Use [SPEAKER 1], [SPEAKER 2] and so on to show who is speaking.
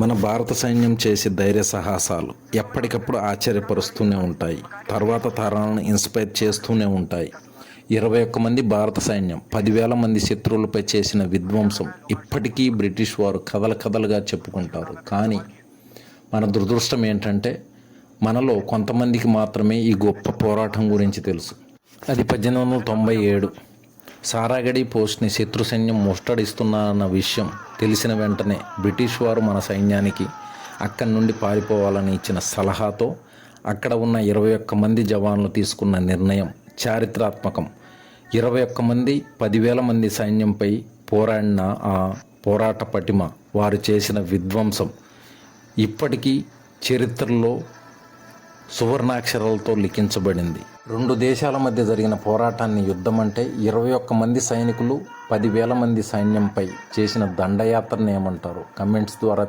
[SPEAKER 1] మన భారత సైన్యం చేసే ధైర్య సాహసాలు ఎప్పటికప్పుడు ఆశ్చర్యపరుస్తూనే ఉంటాయి. తర్వాత తరాలను ఇన్స్పైర్ చేస్తూనే ఉంటాయి. 21 మంది భారత సైన్యం 10,000 మంది శత్రువులపై చేసిన విధ్వంసం ఇప్పటికీ బ్రిటిష్ వారు కథలుగా చెప్పుకుంటారు. కానీ మన దురదృష్టం ఏంటంటే మనలో కొంతమందికి మాత్రమే ఈ గొప్ప పోరాటం గురించి తెలుసు. అది 1897 సారాగడి పోస్ట్ని శత్రు సైన్యం ముట్టడిస్తున్నారన్న విషయం తెలిసిన వెంటనే బ్రిటిష్ వారు మన సైన్యానికి అక్కడి నుండి పారిపోవాలని ఇచ్చిన సలహాతో అక్కడ ఉన్న 21 మంది జవాన్లు తీసుకున్న నిర్ణయం చారిత్రాత్మకం. 21 మంది 10,000 మంది సైన్యంపై పోరాడిన ఆ పోరాట పటిమ, వారు చేసిన విధ్వంసం ఇప్పటికీ చరిత్రలో సువర్ణాక్షరాలతో లిఖించబడింది. రెండు దేశాల మధ్య జరిగిన పోరాటాన్ని యుద్ధం అంటే 21 మంది సైనికులు 10,000 మంది సైన్యంపై చేసిన దండయాత్రను ఏమంటారు? కమెంట్స్ ద్వారా